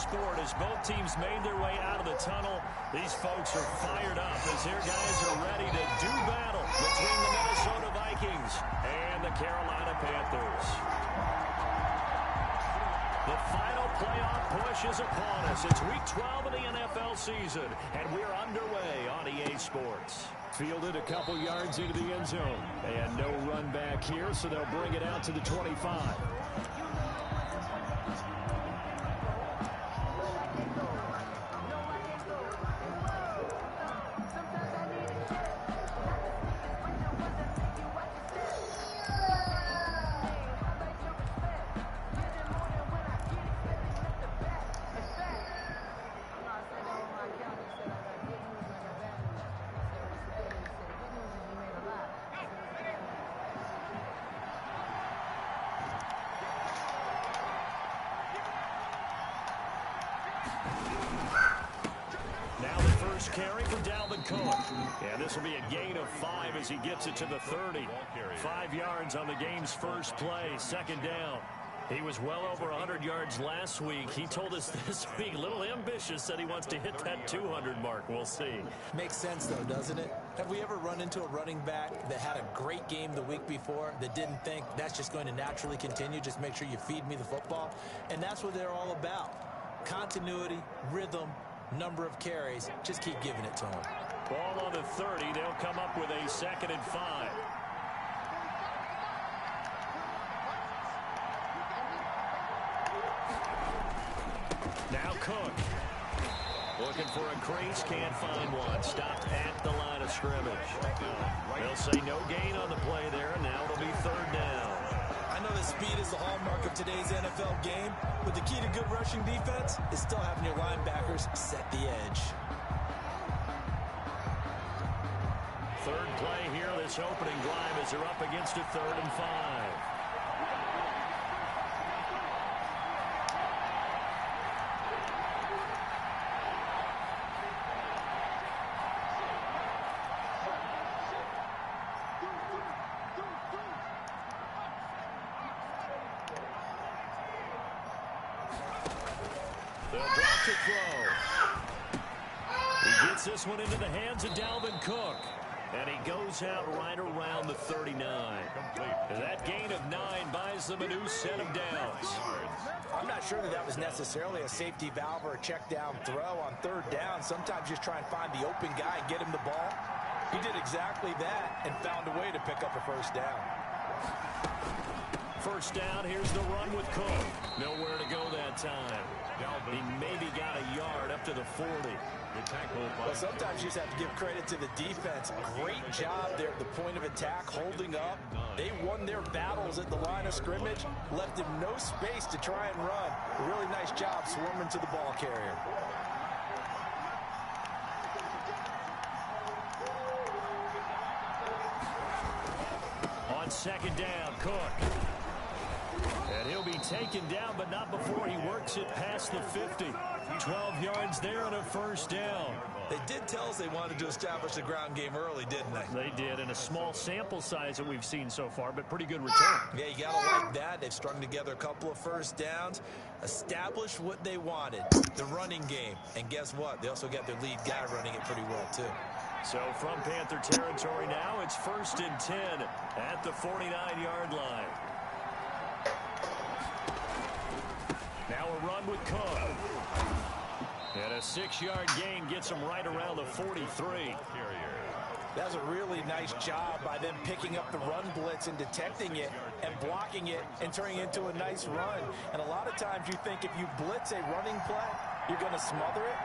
scored as both teams made their way out of the tunnel. These folks are fired up as their guys are ready to do battle between the Minnesota Vikings and the Carolina Panthers. The final playoff push is upon us. It's Week 12 of the NFL season, and we're underway on EA Sports. Fielded a couple yards into the end zone. And no run back here, so they'll bring it out to the 25. Carry for Dalvin Cook. And this will be a gain of 5 as he gets it to the 30. 5 yards on the game's first play, second down. He was well over 100 yards last week. He told us this week, a little ambitious, said he wants to hit that 200 mark. We'll see. Makes sense, though, doesn't it? Have we ever run into a running back that had a great game the week before that didn't think that's just going to naturally continue? Just make sure you feed me the football. And that's what they're all about. Continuity, rhythm, number of carries. Just keep giving it to them. Ball on the 30. They'll come up with a 2nd and 5. Now Cook. Looking for a crease. Can't find one. Stopped at the line of scrimmage. They'll say no gain on the play there. Now it'll be 3rd down. I know that speed is the hallmark of today's NFL game, but the key to good rushing defense is still having your linebackers set the edge. 3rd play here, this opening drive as they're up against a 3rd and 5. They'll drop to throw. He gets this one into the hands of Dalvin Cook. And he goes out right around the 39. That gain of 9 buys them a new set of downs. I'm not sure that was necessarily a safety valve or a check down throw on 3rd down. Sometimes just try and find the open guy and get him the ball. He did exactly that and found a way to pick up a 1st down. 1st down, here's the run with Cook. Nowhere to go that time. He maybe got a yard up to the 40. Well, sometimes you just have to give credit to the defense. Great job there at the point of attack, holding up. They won their battles at the line of scrimmage, left him no space to try and run. A really nice job swarming to the ball carrier. On 2nd down, Cook. And he'll be taken down, but not before he works it past the 50. 12 yards there and a 1st down. They did tell us they wanted to establish the ground game early, didn't they? They did, in a small sample size that we've seen so far, but pretty good return. Yeah, you got to like that. They've strung together a couple of 1st downs, established what they wanted, the running game. And guess what? They also got their lead guy running it pretty well, too. So from Panther territory now, it's 1st and 10 at the 49-yard line. Now a run with Cook. And a 6-yard gain gets him right around the 43. That's a really nice job by them picking up the run blitz and detecting it and blocking it and turning it into a nice run. And a lot of times you think if you blitz a running play, you're going to smother it.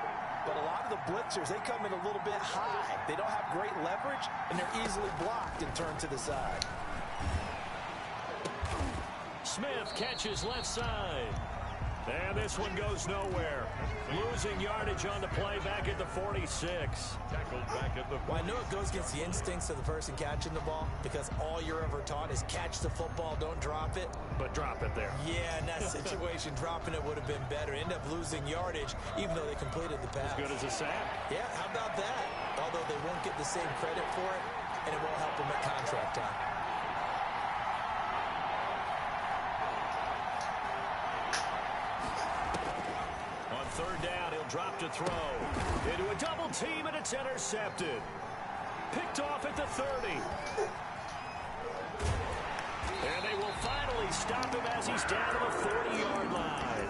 But a lot of the blitzers, they come in a little bit high. They don't have great leverage, and they're easily blocked and turned to the side. Smith catches left side. And this one goes nowhere. Losing yardage on the play back at the 46. Tackled back at the 40. Well, I know it goes against the instincts of the person catching the ball because all you're ever taught is catch the football, don't drop it. But drop it there. Yeah, in that situation, dropping it would have been better. End up losing yardage, even though they completed the pass. As good as a sack. Yeah, how about that? Although they won't get the same credit for it, and it won't help them at contract time. drop to throw. Into a double team, and it's intercepted. Picked off at the 30. And they will finally stop him as he's down to the 40-yard line.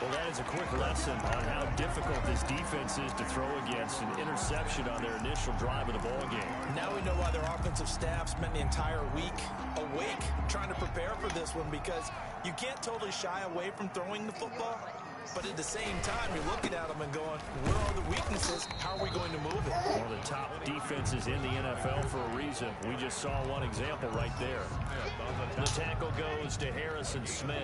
Well, that is a quick lesson on how difficult this defense is to throw against. An interception on their initial drive of the ball game. Now we know why their offensive staff spent the entire week awake trying to prepare for this one, because you can't totally shy away from throwing the football. But at the same time, you're looking at them and going, where are the weaknesses? How are we going to move it? One of the top defenses in the NFL for a reason. We just saw one example right there. The tackle goes to Harrison Smith.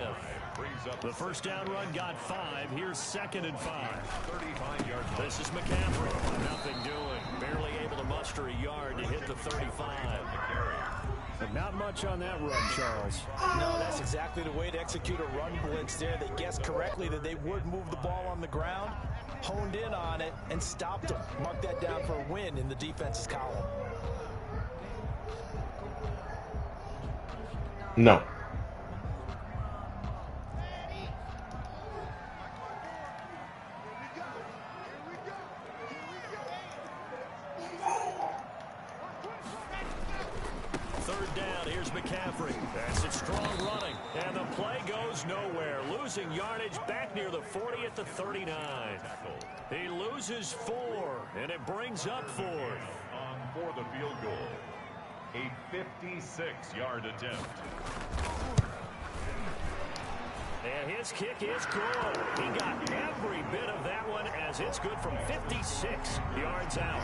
The first down run got 5. Here's 2nd and 5. This is McCaffrey. Nothing doing. Barely able to muster a yard to hit the 35. But not much on that run, Charles. No, that's exactly the way to execute a run blitz there. They guessed correctly that they would move the ball on the ground, honed in on it, and stopped them. Mark that down for a win in the defense's column. No. McCaffrey. That's it, strong running. And the play goes nowhere. Losing yardage back near the 40 at the 39. He loses 4, and it brings up 4th. For the field goal. A 56-yard attempt. And his kick is good. He got every bit of that one as it's good from 56 yards out.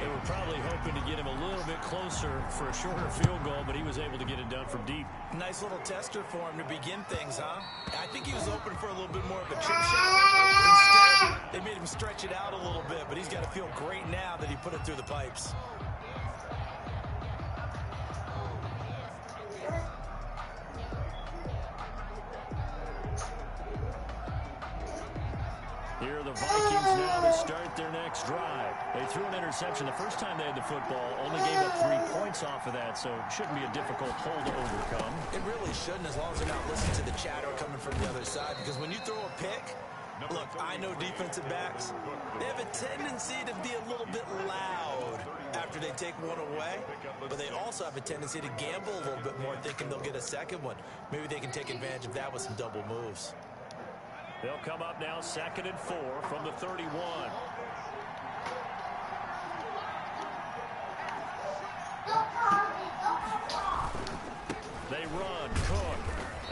They were probably hoping to get him a little bit closer for a shorter field goal, but he was able to get it done from deep. Nice little tester for him to begin things, huh? I think he was open for a little bit more of a chip shot. Instead, they made him stretch it out a little bit, but he's got to feel great now that he put it through the pipes. Here are the Vikings now to start their next drive. They threw an interception the first time they had the football, only gave up 3 points off of that, so it shouldn't be a difficult hole to overcome. It really shouldn't, as long as they're not listening to the chatter coming from the other side, because when you throw a pick, look, I know defensive backs, they have a tendency to be a little bit loud after they take one away, but they also have a tendency to gamble a little bit more, thinking they'll get a second one. Maybe they can take advantage of that with some double moves. They'll come up now 2nd and 4 from the 31. They run, Cook,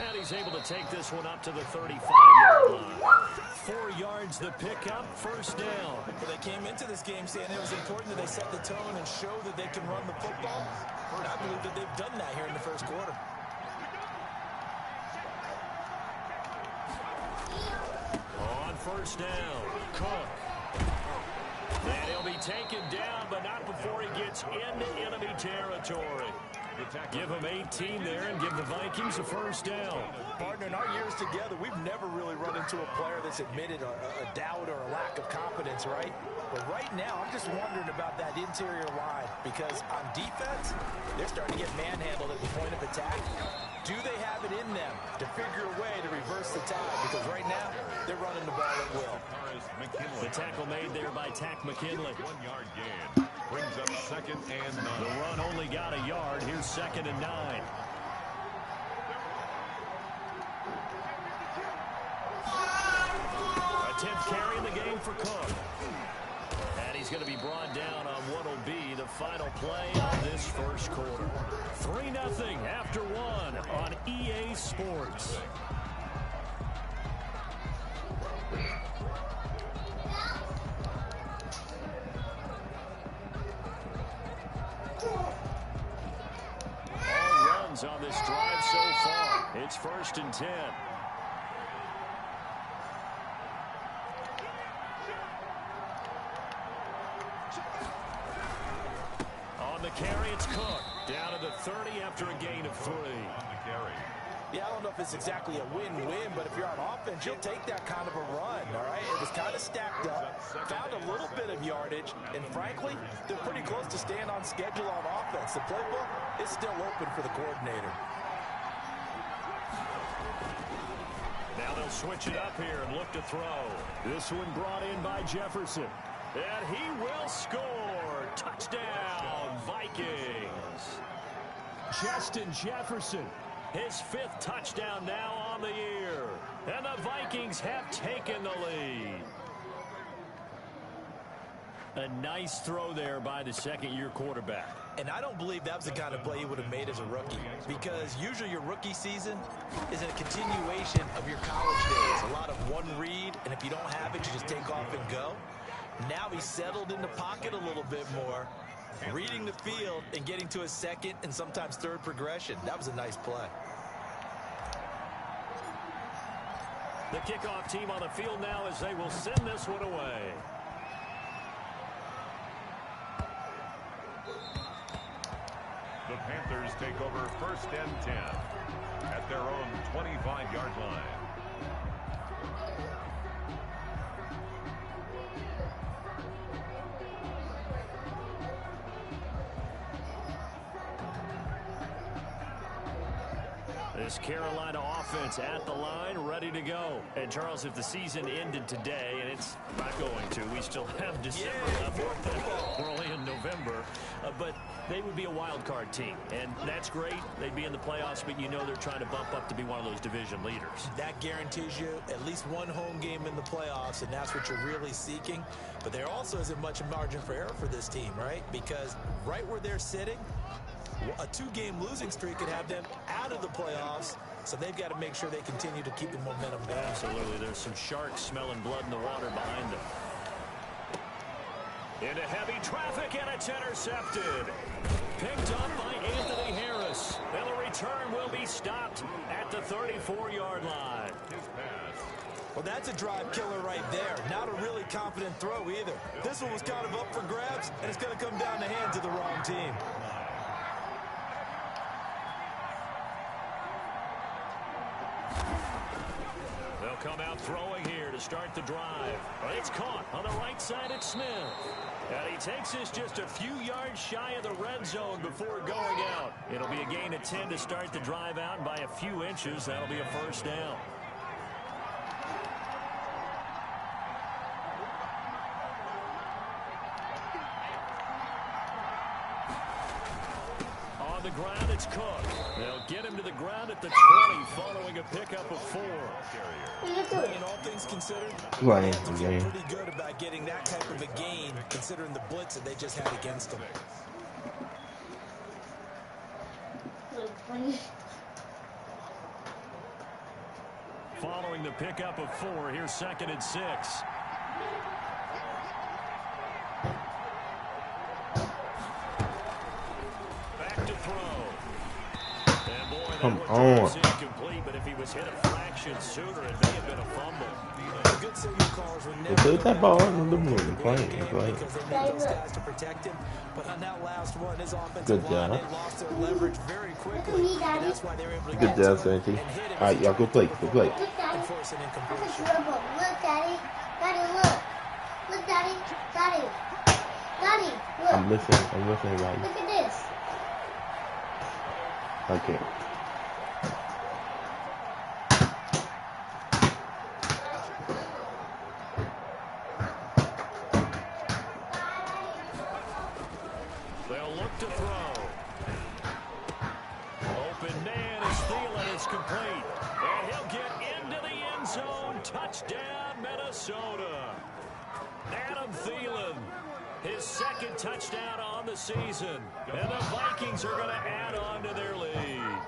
and he's able to take this one up to the 35-yard line. 4 yards the pickup, first down. Well, they came into this game saying it was important that they set the tone and show that they can run the football. And I believe that they've done that here in the first quarter. First down, Cook. And he'll be taken down, but not before he gets into enemy territory. Give him 18 there and give the Vikings a first down. Partner, in our years together, we've never really run into a player that's admitted a doubt or a lack of confidence, right? But right now, I'm just wondering about that interior line, because on defense, they're starting to get manhandled at the point of attack. Do they have it in them to figure a way to reverse the tide? Because right now, they're running the ball at will. The tackle made there by Tack McKinley. 1-yard gain. Brings up 2nd and 9. The run only got a yard. Here's 2nd and 9. A 10th carry in the game for Cook. And he's going to be brought down on what will be the final play of this first quarter. 3-0 after 1 on EA Sports. All runs on this drive so far. It's 1st and 10. Carry, it's Cook. Down to the 30 after a gain of 3. On the carry. Yeah, I don't know if it's exactly a win-win, but if you're on offense, you'll take that kind of a run, all right? It was kind of stacked up, found a little bit of yardage, and frankly, they're pretty close to staying on schedule on offense. The playbook is still open for the coordinator. Now they'll They'll switch it up here and look to throw. This one brought in by Jefferson. And he will score. Touchdown, Vikings. Justin Jefferson, his 5th touchdown now on the year. And the Vikings have taken the lead. A nice throw there by the second-year quarterback. And I don't believe that was the kind of play he would have made as a rookie, because usually your rookie season is a continuation of your college days. A lot of one read, and if you don't have it, you just take off and go. Now he's settled in the pocket a little bit more, reading the field and getting to a second and sometimes third progression. That was a nice play. The kickoff team on the field now as they will send this one away. The Panthers take over 1st and 10 at their own 25-yard line. This Carolina offense at the line, ready to go. And, Charles, if the season ended today, and it's not going to, we still have December left. We're only in November. But they would be a wild card team, and that's great. They'd be in the playoffs, but you know they're trying to bump up to be one of those division leaders. That guarantees you at least one home game in the playoffs, and that's what you're really seeking. But there also isn't much margin for error for this team, right? Because right where they're sitting, a 2-game losing streak could have them out of the playoffs, so they've got to make sure they continue to keep the momentum going. Absolutely. There's some sharks smelling blood in the water behind them. Into heavy traffic, and it's intercepted. Picked up by Anthony Harris. And the return will be stopped at the 34-yard line. Well, that's a drive killer right there. Not a really confident throw either. This one was kind of up for grabs, and it's going to come down the hands of the wrong team. They'll come out throwing here to start the drive. But it's caught on the right side at Smith. And he takes this just a few yards shy of the red zone before going out. It'll be a gain of 10 to start the drive out. By a few inches, that'll be a first down. On the ground, it's Cook. They'll get him to the ground at the 20 following a pickup of 4. And all things considered, Right, they're pretty good about getting that type of a gain, considering the blitz that they just had against them. Following the pickup of 4, here's 2nd and 6. Back to throw. And boy, that Come one on. was incomplete, but if he was hit a fraction sooner, it may have been a fumble. Good signal callers were never They put that ball in the moon and playing. because they need those guys to protect him. But on that last one, his offensive Good line, job. they lost their leverage very quickly, and that's why they were able to Good get job, to him Santi. and hit him. All right, y'all go play. Go play. And force an incompletion. Look, Daddy. Daddy, look. Look, Daddy. Daddy. Daddy, look. I'm listening, right? Look at this. Okay. They'll look to throw. Open man is Thielen. It's complete. And he'll get into the end zone. Touchdown, Minnesota. Adam Thielen, his 2nd touchdown on the season. And the Vikings are going to add on to their lead.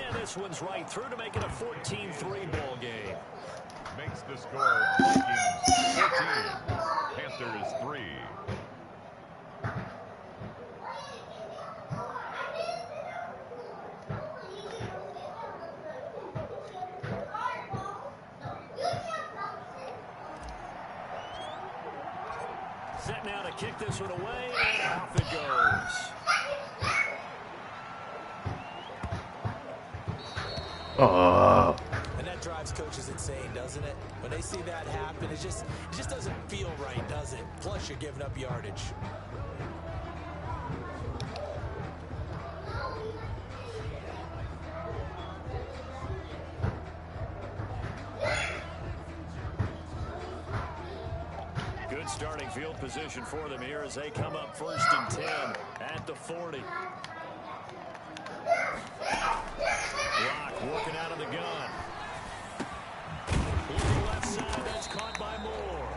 And this one's right through to make it a 14-3 ball game. Makes the score Vikings 14, Panthers 3. Set now to kick this one away, and off it goes. Oh, And that drives coaches insane, doesn't it? When they see that happen, it just doesn't feel right, does it? Plus, you're giving up yardage. Good starting field position for them here as they come up 1st and 10 at the 40. Rock working out of the gun. Looking left side, that's caught by Moore.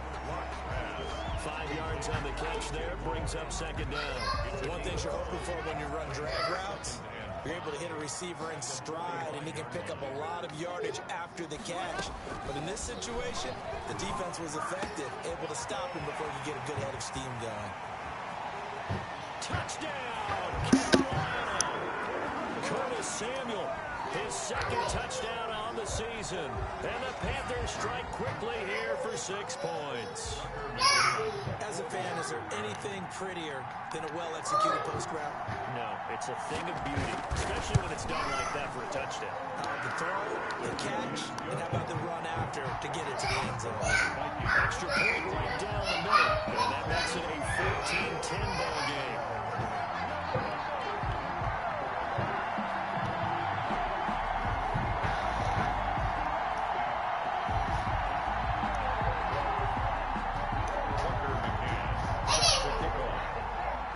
5 yards on the catch there, brings up 2nd down. One thing you're hoping for when you run drag routes, you're able to hit a receiver in stride, and he can pick up a lot of yardage after the catch. But in this situation, the defense was effective, able to stop him before you get a good head of steam going. Touchdown, Carolina! Curtis Samuel, his 2nd touchdown on the season. And the Panthers strike quickly here for 6 points. As a fan, is there anything prettier than a well-executed post route? No, it's a thing of beauty, especially when it's done like that for a touchdown. The throw, the catch, and how about the run after to get it to the end zone? Extra point right down the middle, and that makes it a 14-10 ball game.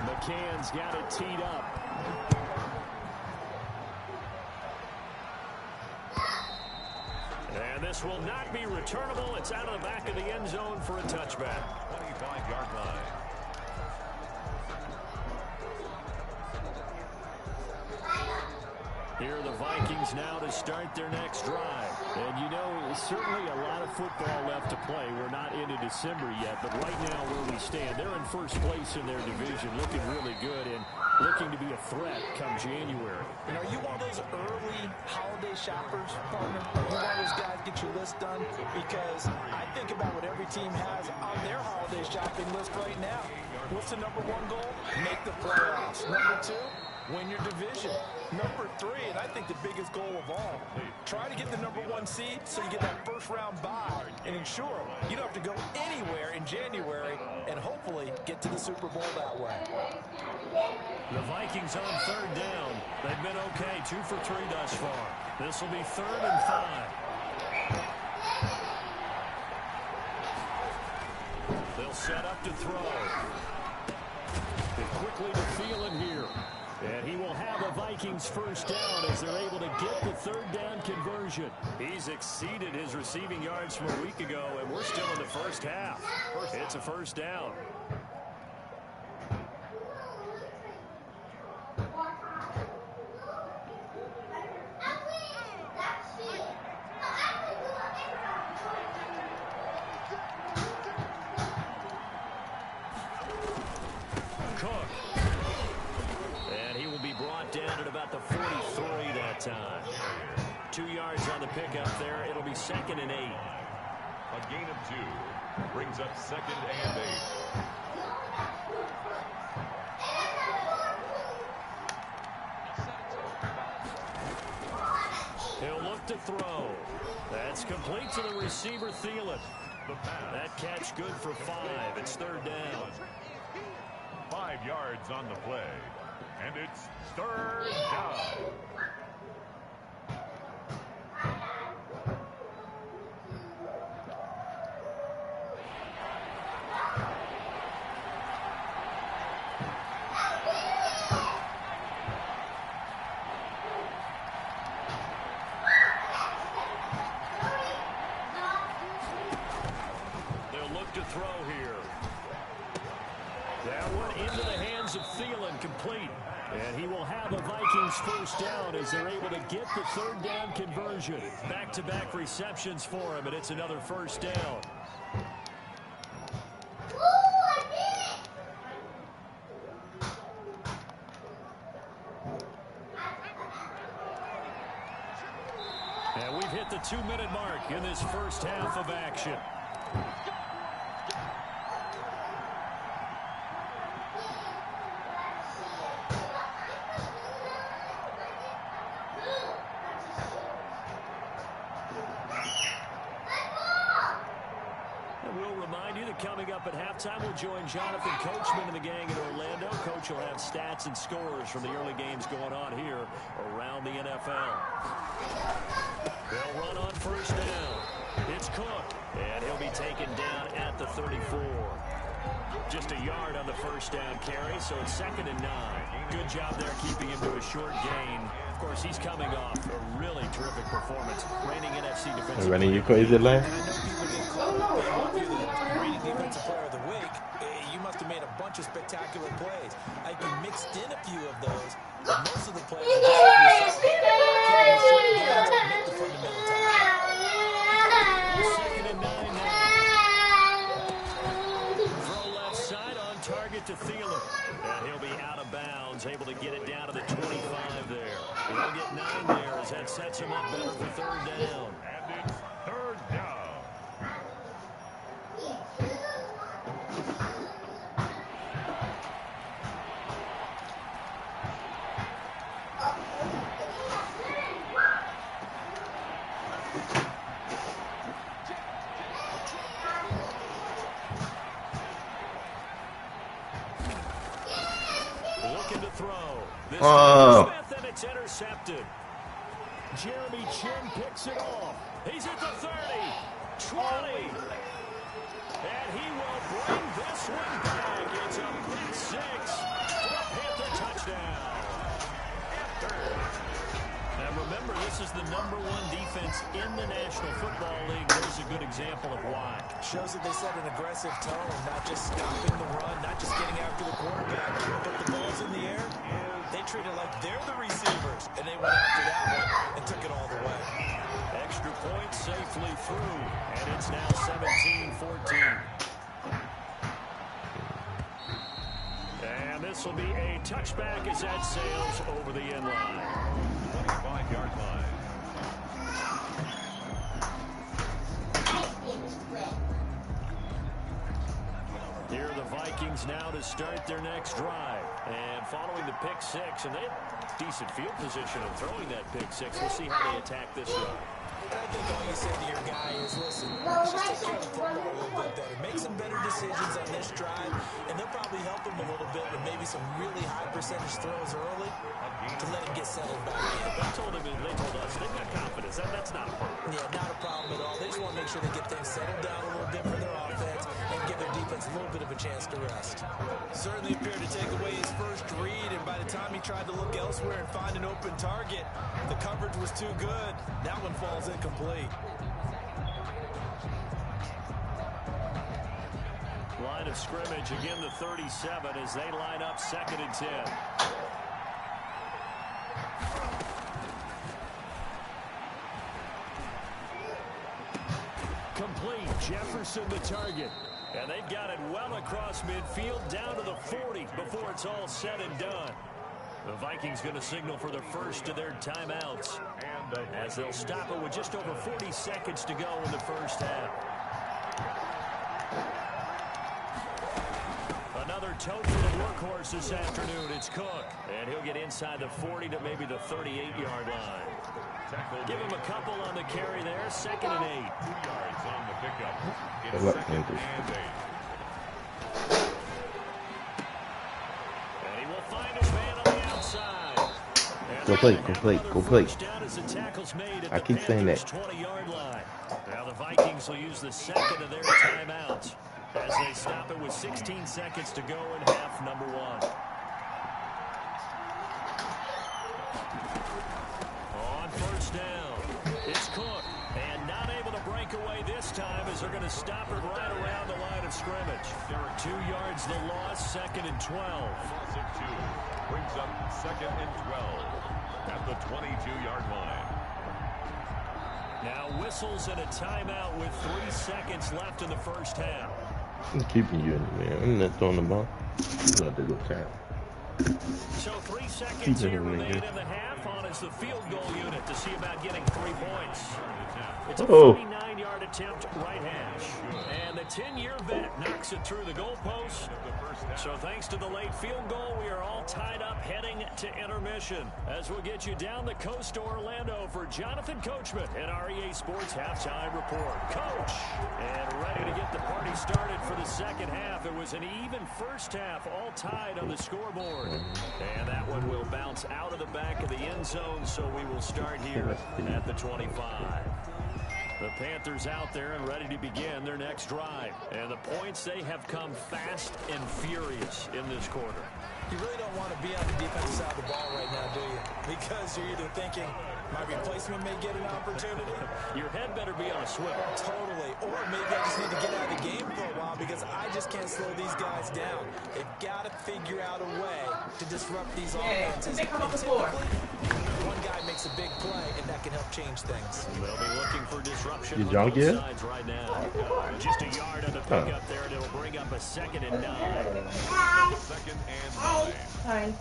McCann's got it teed up. And this will not be returnable. It's out of the back of the end zone for a touchback. 25-yard line. Here are the Vikings now to start their next drive. And you know, certainly a lot of football left to play. We're not into December yet, but right now where we stand, they're in 1st place in their division, looking really good and looking to be a threat come January. And are you one of those early holiday shoppers, partner? Are you one of those guys get your list done? Because I think about what every team has on their holiday shopping list right now. What's the #1 goal? Make the playoffs. #2, win your division. #3, and I think the biggest goal of all, try to get the #1 seed so you get that 1st-round bye and ensure you don't have to go anywhere in January and hopefully get to the Super Bowl that way. The Vikings on 3rd down. They've been okay, 2 for 3 thus far. This will be 3rd and 5. They'll set up to throw. And quickly to Thielen here. And he will have a Vikings 1st down as they're able to get the 3rd down conversion. He's exceeded his receiving yards from a week ago, and we're still in the 1st half. It's a 1st down. Cook. And he will be brought down at about the 43 that time. 2 yards on the pickup there. It'll be 2nd and 8. A gain of 2 brings up 2nd and 8. He'll look to throw. That's complete to the receiver, Thielen. That catch good for 5. It's 3rd down. 5 yards on the play. And it's 3rd down. They'll look to throw here. That one into the hands of Thielen, complete. And he will have a Vikings 1st down as they're able to get the 3rd down conversion. Back-to-back receptions for him, and it's another 1st down. And we've hit the 2-minute mark in this 1st half of action. Coming up at halftime, we'll join Jonathan Coachman and the gang in Orlando. Coach will have stats and scores from the early games going on here around the NFL. They'll run on 1st down. It's Cook, and he'll be taken down at the 34. Just a yard on the first down carry, so it's 2nd and 9. Good job there keeping him to a short gain. Of course, he's coming off a really terrific performance. Reigning NFC defensive Running you player. crazy, Lane? And I know people get caught up in the reigning defensive player of the week. You must have made a bunch of spectacular plays. I think you mixed in a few of those. But most of the plays are just like you said, keeping the short gains and make the fundamental tackle. 2nd and 9 now. Throw left side on target to Thielen. And he'll be out of bounds, able to get it down to the 25 there. He'll get 9 there as that sets him up better for 3rd down. And it's 3rd down. Looking to throw. This Oh. Smith, and it's intercepted. Jeremy Chin picks it off. He's at the 30, 20. And he will bring this one back. It's a pick 6 for a Panther touchdown. Now remember, this is the #1 defense in the National Football League. There's a good example of why. Shows that they set an aggressive tone, not just stopping the run, not just getting after the quarterback, but the ball's in the air. They treat it like they're the receivers, and they went after that one and took it all the way. Extra point safely through, and it's now 17-14. And this will be a touchback as that sails over the end line. 25-yard line. Here are the Vikings now to start their next drive. And following the pick 6, and they have decent field position of throwing that pick 6. We'll see how they attack this run. And I think all you said to your guy is, listen, let's just take care of the football a little bit better. Make some better decisions on this drive, and they'll probably help him a little bit with maybe some really high percentage throws early to let him get settled back in. They told us they've got confidence. That's not a problem. Yeah, not a problem at all. They just want to make sure they get things settled down a little bit for their offense and give their defense a little bit of a chance to rest. Certainly appeared to take away his first read, and by the time he tried to look elsewhere and find an open target, the coverage was too good. That one falls incomplete. Line of scrimmage, again the 37 as they line up 2nd and 10. Complete. Jefferson the target. And they've got it well across midfield down to the 40 before it's all said and done. The Vikings going to signal for the first of their timeouts as they'll stop it with just over 40 seconds to go in the first half. Another total workhorse this afternoon. It's Cook. And he'll get inside the 40 to maybe the 38-yard line. Give him a couple on the carry there. 2nd and 8. 2 yards on the pickup. Good luck, It's 2nd Panthers. and 8. And he will find his man on the outside. Go play, go play, go play. I keep saying that. 20-yard line. Now the Vikings will use the 2nd of their timeouts as they stop it with 16 seconds to go in half number 1. On first down, it's Cook. And not able to break away this time as they're going to stop it right around the line of scrimmage. There are 2 yards the loss, 2nd and 12. Loss of 2 brings up 2nd and 12 at the 22-yard line. Now whistles and a timeout with 3 seconds left in the first half. I'm keeping you in there. I'm not throwing the ball. You got to go tap. So 3 seconds Keep it here in remain there. in the half on as the field goal unit to see about getting 3 points. It's a Uh-oh. 49-yard attempt right hash. And the 10-year vet knocks it through the goalpost. So thanks to the late field goal, we are all tied up heading to intermission. As we'll get you down the coast to Orlando for Jonathan Coachman and our EA Sports Halftime Report. Coach, and ready to get the party started for the second half. It was an even first half, all tied on the scoreboard. And that one will bounce out of the back of the end zone, so we will start here at the 25. The Panthers out there and ready to begin their next drive. And the points, they have come fast and furious in this quarter. You really don't want to be on the defensive side of the ball right now, do you? Because you're either thinking, my replacement may get an opportunity. Your head better be on a swivel. Totally. Or maybe I just need to get out of the game for a while because I just can't slow these guys down. They've got to figure out a way to disrupt these offenses. They come up the floor. One guy makes a big play, and that can help change things. They'll be looking for disruption You on drunk both yet? sides right now. Just a yard on the pickup there, and it'll bring up a 2nd and 9. 2nd and 9. Hi.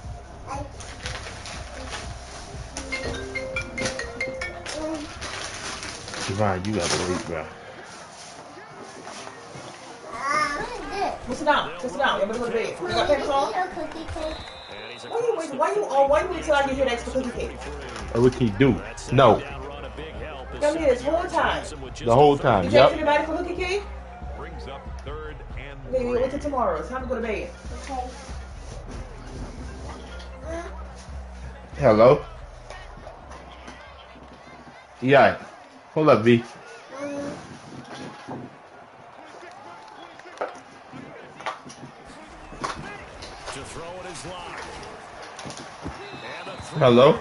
Javon, you gotta wait, bro. Well, sit down. Just sit down. Everybody go to bed. You got papers on? Why you wait till I get here the extra cookie cake? What can you do? No. Come here this whole time. The whole time, Did you ask yep. anybody for cookie cake? Brings up 3rd and Maybe 3. wait till tomorrow. It's time to go to bed. Hello? Yeah. Hold up, V. Hello?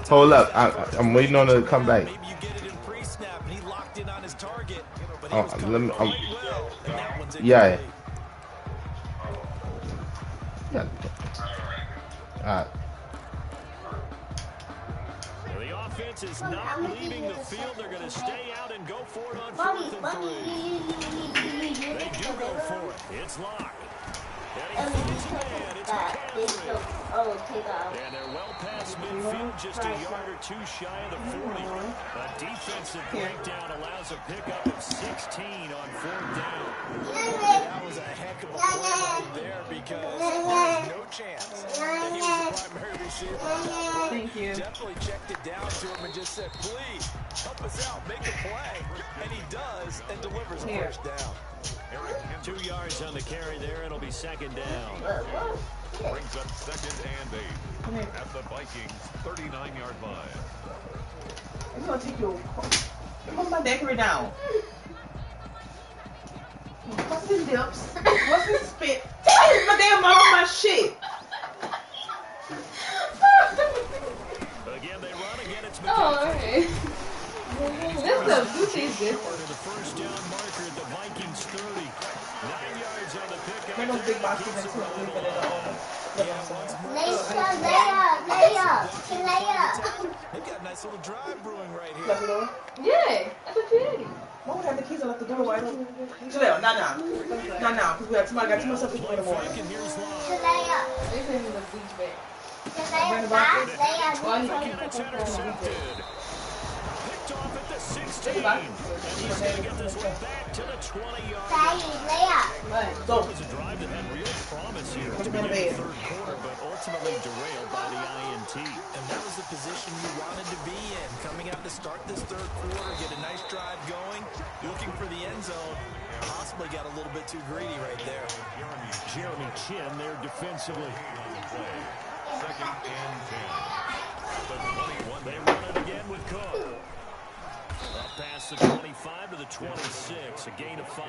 Hold up. I'm waiting on her to come back. Maybe you get it in pre-snap, and he locked in on his target. But he Oh, was let covered me- quite well, and that one's Yeah. incomplete. Yeah. Alright. The offense is not leaving the field. They're going to stay out and go for it on Mommy, 4th and mommy, 3. They do go for it. It's locked. And he finds a man. It's McCaffrey. take off. And they're well past midfield, just a yard or two shy of the 40. A defensive breakdown allows a pickup of 16 on 4th down. That was a heck of a play right there because there's no chance that he was the primary receiver. Thank you. Definitely checked it down to him and just said, please, help us out, make a play. And he does and delivers a first down. 2 yards on the carry there. It'll be 2nd down. Brings up 2nd and 8 at the Vikings 39-yard line. I'm gonna take you. Put my decorator down. What's his dips? What's his spit? Take my damn off my shit. Again, they run. Again, it's Oh, McCaffrey. alright. This is good. Short of the first down marker at the Vikings 30. 9 yards on the pickup. Bring those big boxes into it. Leave it at home. They've got a nice little drive brewing right here. Shut the door. Yeah, that's what you did. Mom would have the keys and left the door wide open. Jaleel, not now. Not now, because we got somebody got too much stuff to do in the morning. And here's Love. They said he was a beach bag. Bring the boxes. And it's intercepted. Picked off at the 16. And he's going to get this one back to the 20-yard line. Go. It was a drive that had real promise here Put to him in begin the the bed. 3rd quarter, but ultimately derailed by the INT. And that was the position you wanted to be in. Coming out to start this 3rd quarter, get a nice drive going, looking for the end zone. Possibly got a little bit too greedy right there. Jeremy Chin there defensively. 2nd and 10 at the 21. They run it again with Cook. Up past the 25 to the 26, a gain of 5.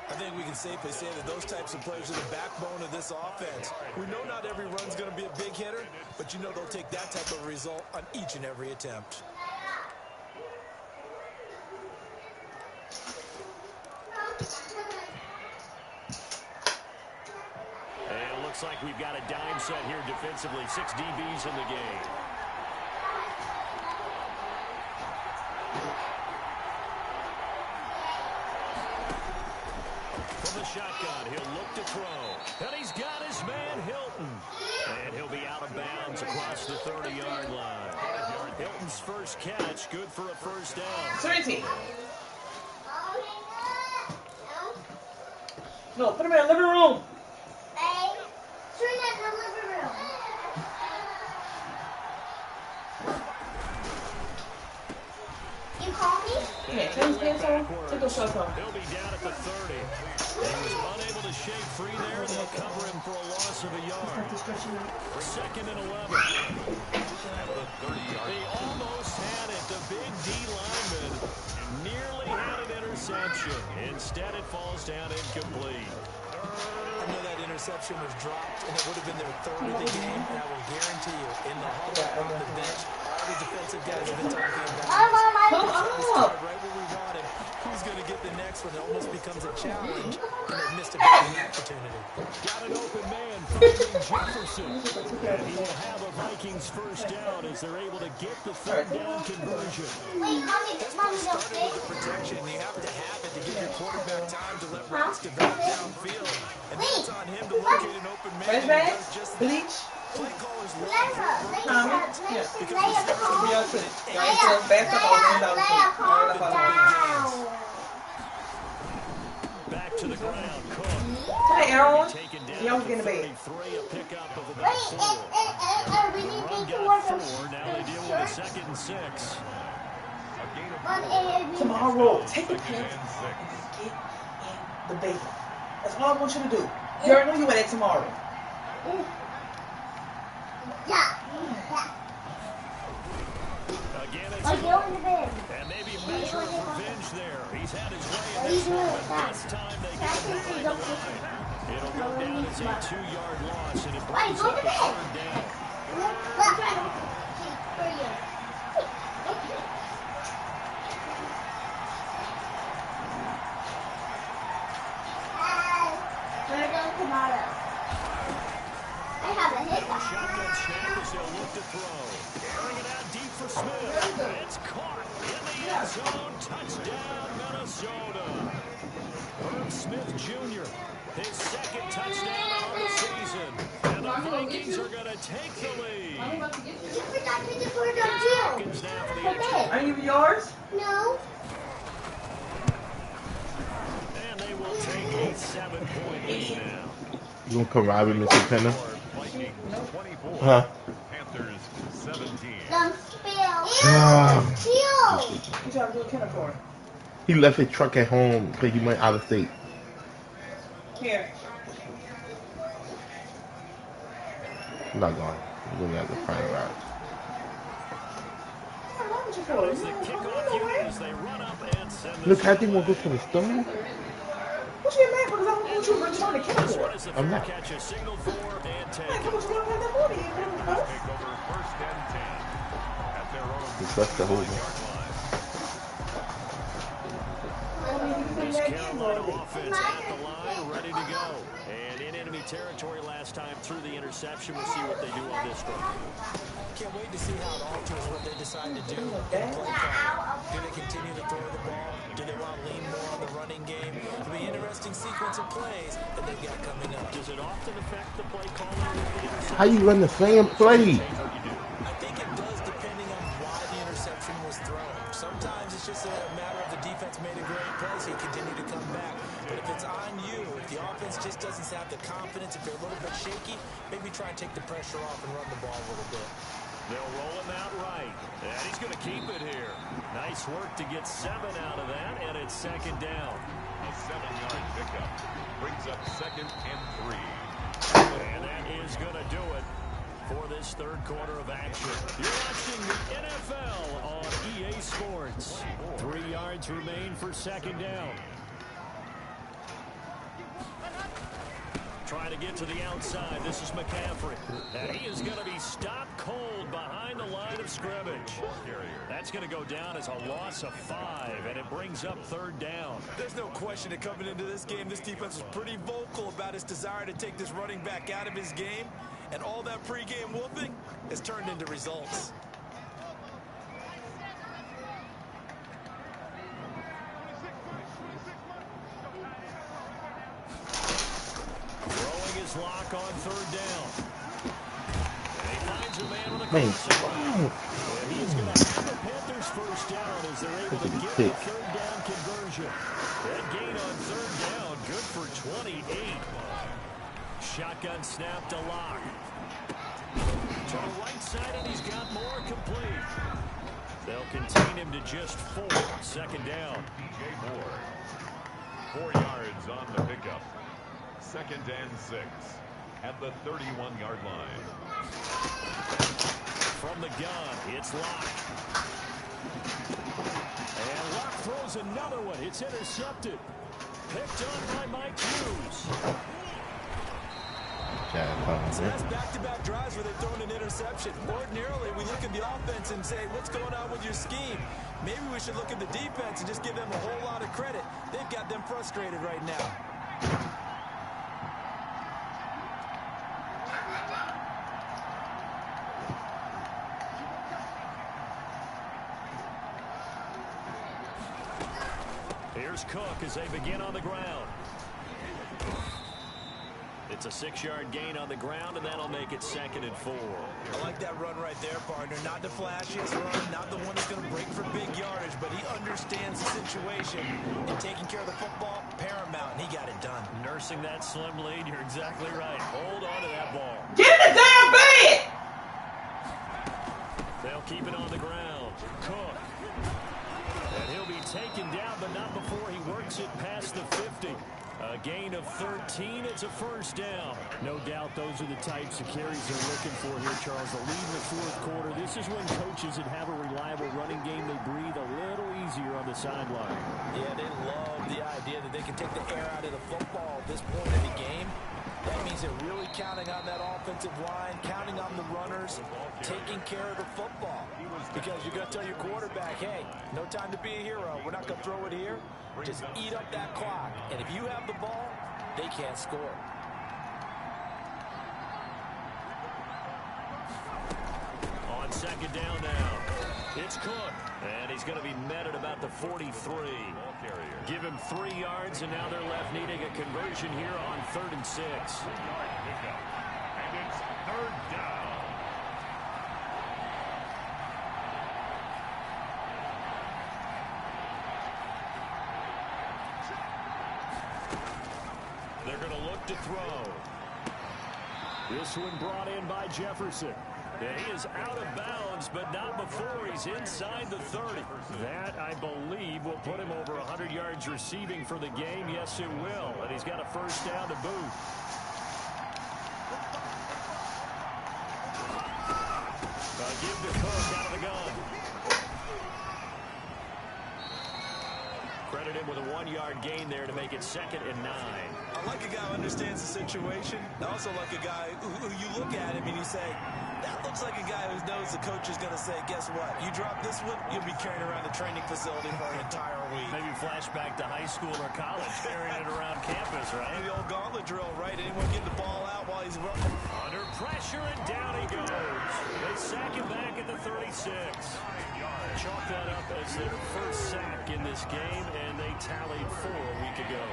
I think we can safely say that those types of players are the backbone of this offense. We know not every run's going to be a big hitter, but you know they'll take that type of result on each and every attempt. And it looks like we've got a dime set here defensively. 6 DBs in the game. From the shotgun, he'll look to throw. And he's got his man, Hilton. And he'll be out of bounds across the 30-yard line. Hilton's first catch, good for a first down. Serenity. No, put him in the living room. You call me? Yeah, turn his pants on. Take those shorts on. He'll be down at the 30. He was unable to shake free there, and they'll cover him for a loss of a yard. 2nd and 11. At the 30-yard He almost had it. The big D reception. Instead, it falls down incomplete. I know that interception was dropped, and it would have been their third of the game. And I will guarantee you, in the huddle on the bench, all the defensive guys have been talking about this. Right where we want him. Who's going to get the next one? It almost becomes a challenge, and they missed a big opportunity. Got an open man, finding Jefferson. And he will have a Vikings first down as they're able to get the third down conversion. Wait, mommy, mommy, don't Started with the protection. You have to have it to give your quarterback time to let routes develop downfield. And then it's on him to locate an open man. Fresh bag? Bleach? Play callers Back to the ground. Cook. Hey, Aaron. Taken down Y'all to get in the bed. 33, a pickup of Wait, about 4. we The need run to got work 4. Now they deal with a 2nd and 6. Tomorrow, take the pants off and get in the bed. That's all I want you to do. You already know you wear that tomorrow. Again, it's Go in the bed. and maybe a measure of revenge there. He's had his way in this one, but this time they get him behind the line. It'll go down as a 2-yard loss, and it brings up a 3rd down. I have a hiccup. Shotgun snap as they'll look to throw. Airing it out deep for Smith. It's caught in the end zone. Touchdown, Minnesota. Herb Smith Jr., his 2nd touchdown on the season. And the Vikings are going to take the lead. You forgot to put it on you. Seconds now for the extra. Are you yours? No. And they will take a 7-point lead now. You gonna come ride with Mr. Penner? Vikings 24. Huh? Panthers 17. Don't spill. Ah. Spill. You trying to do a kennel for? He left his truck at home because he went out of state. Here. I'm not going. We're gonna have to find a ride. As the kickoff unit as they run up and send this Look, I think we'll go to the store. What you mad because I don't want you to return the kennel This for? one is the I'm fair not. catch, a signal for and take How it. much you want to have that money? You put it in the purse? Take over 1st and 10 at their own That's the whole 1-yard line. This Carolina offense at the line, ready to go. And in enemy territory last time through the interception. We'll see what they do on this one. Can't wait to see how it alters what they decide to do in play call. Do they continue to throw the ball? Do they want to lean more on the running game? It'll be an interesting sequence of plays that they've got coming up. Does it often affect the play calling with the interception? How you run the same play? I think it does depending on why the interception was thrown. Sometimes it's just a matter of the defense made a great play, so you continue to come back. But if it's on you, if the offense just doesn't have the confidence, if they're a little bit shaky, maybe try and take the pressure off and run the ball a little bit. They'll roll him out right. And he's going to keep it here. Nice work to get 7 out of that, and it's 2nd down. A 7-yard pickup brings up 2nd and 3. And that is going to do it for this 3rd quarter of action. You're watching the NFL on EA Sports. 3 yards remain for 2nd down. Trying to get to the outside. This is McCaffrey. And he is going to be stopped cold behind the line of scrimmage. That's going to go down as a loss of 5, and it brings up 3rd down. There's no question that coming into this game, this defense was pretty vocal about its desire to take this running back out of his game, and all that pregame whooping has turned into results. Throwing his lock on 3rd down. And he finds a man with a Man, crossover. And he is going to have the Panthers first down as they're able to get the 3rd down conversion. That gain on 3rd down, good for 28. Shotgun snap to Lock. To the right side, and he's got more complete. They'll contain him to just 4. 2nd down. DJ Moore. 4 yards on the pickup. 2nd and 6 at the 31-yard line. From the gun, it's Lock. And Lock throws another one. It's intercepted. Picked up by Mike Hughes. So that's back-to-back drives where they've thrown an interception. Ordinarily, we look at the offense and say, what's going on with your scheme? Maybe we should look at the defense and just give them a whole lot of credit. They've got them frustrated right now. Here's Cook as they begin on the ground. It's a 6-yard gain on the ground, and that'll make it 2nd and 4. I like that run right there, partner. Not the flashiest run, not the one that's going to break for big yardage, but he understands the situation, and taking care of the football, paramount, and he got it done. Nursing that slim lead, you're exactly right. Hold on to that ball. Get in the damn bed! They'll keep it on the ground. Cook. And he'll be taken down, but not before he works it past the 50. A gain of 13. It's a first down. No doubt those are the types of carries they're looking for here, Charles. The lead in the 4th quarter. This is when coaches that have a reliable running game, they breathe a little easier on the sideline. Yeah, they love the idea that they can take the air out of the football at this point in the game. That means they're really counting on that offensive line, counting on the runners, taking care of the football. Because you're going to tell your quarterback, hey, no time to be a hero. We're not going to throw it here. Just eat up that clock. And if you have the ball, they can't score. On 2nd down now, it's Cook. And he's going to be met at about the 43. Give him 3 yards, and now they're left needing a conversion here on 3rd and 6. And it's 3rd down. They're going to look to throw. This one brought in by Jefferson. And he is out of bounds, but not before he's inside the 30. That, I believe, will put him over 100 yards receiving for the game. Yes, it will. And he's got a first down to boot. Give the Cook out of the gun. Credit him with a 1-yard gain there to make it 2nd and 9. I like a guy who understands the situation. I also like a guy who you look at him and you say, that looks like a guy who knows the coach is going to say, guess what? You drop this one, you'll be carrying around the training facility for an entire week. Maybe flashback to high school or college, carrying it around campus, right? The old gauntlet drill, right? Anyone get the ball out while he's running? Under pressure, and down he goes. They sack him back at the 36. Chalk that up as their first sack in this game, and they tallied 4 a week ago.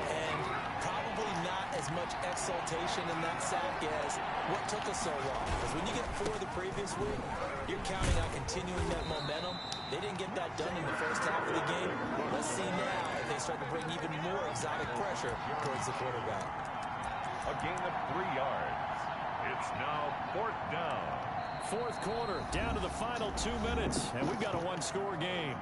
And probably not as much exultation in that sack as what took us so long. Because when you get 4 the previous week, you're counting on continuing that momentum. They didn't get that done in the first half of the game. Let's see now if they start to bring even more exotic pressure towards the quarterback. A gain of 3 yards. It's now 4th down. 4th quarter, down to the final 2 minutes, and we've got a 1-score game.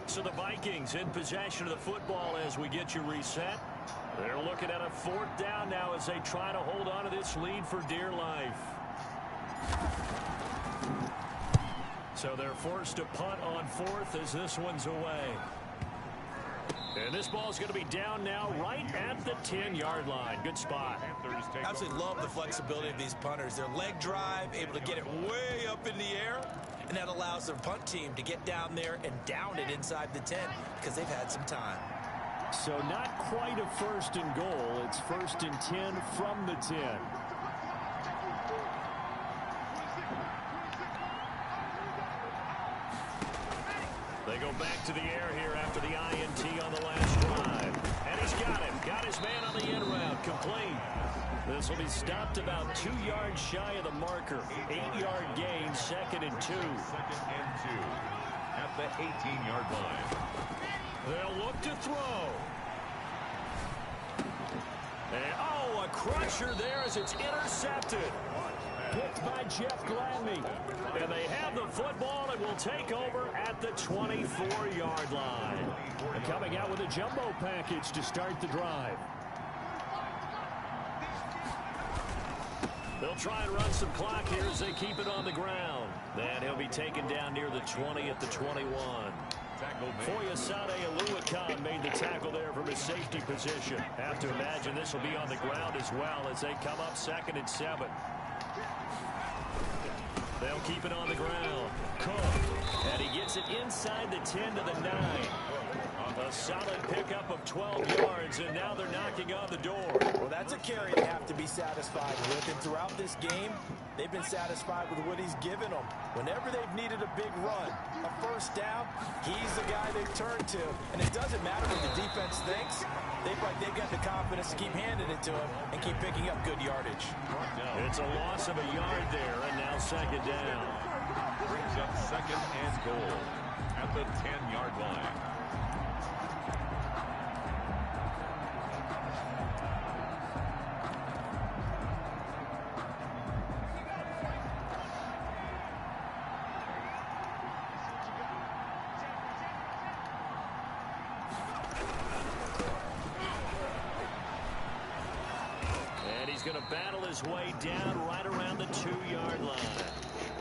So the Vikings in possession of the football as we get you reset. They're looking at a 4th down now as they try to hold on to this lead for dear life. So they're forced to punt on 4th as this one's away. And this ball's going to be down now right at the 10-yard line. Good spot. Absolutely love the flexibility of these punters. Their leg drive, able to get it way up in the air, and that allows their punt team to get down there and down it inside the 10 because they've had some time. So not quite a 1st and goal. It's 1st and 10 from the 10. They go back to the air here after the INT on the last drive. And he's got him. Got his man on the end route. Complete. This will be stopped about 2 yards shy of the marker. 8-yard gain, 2nd and 2. 2nd and 2 at the 18-yard line. They'll look to throw. And, oh, a crusher there as it's intercepted. picked by Jeff Gladney. And they have the football and will take over at the 24-yard line. And coming out with a jumbo package to start the drive. They'll try and run some clock here as they keep it on the ground. Then he'll be taken down near the 20 at the 21. Foyesade Aluakan made the tackle there from his safety position. Have to imagine this will be on the ground as well as they come up 2nd and 7. They'll keep it on the ground. Cook. And he gets it inside the 10 to the 9. A solid pickup of 12 yards, and now they're knocking on the door. Well, that's a carry they have to be satisfied with, and throughout this game, they've been satisfied with what he's given them. Whenever they've needed a big run, a first down, he's the guy they've turned to, and it doesn't matter what the defense thinks. They've got the confidence to keep handing it to him and keep picking up good yardage. It's a loss of a yard there, and now 2nd down. Brings up 2nd and goal at the 10-yard line. Going to battle his way down right around the 2-yard line.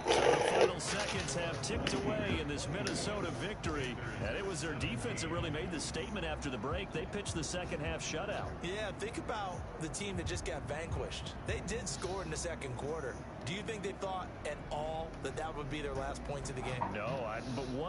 So the final seconds have ticked away in this Minnesota victory. And it was their defense that really made the statement after the break. They pitched the second half shutout. Yeah, think about the team that just got vanquished. They did score in the 2nd quarter. Do you think they thought at all that that would be their last points of the game? No, but one.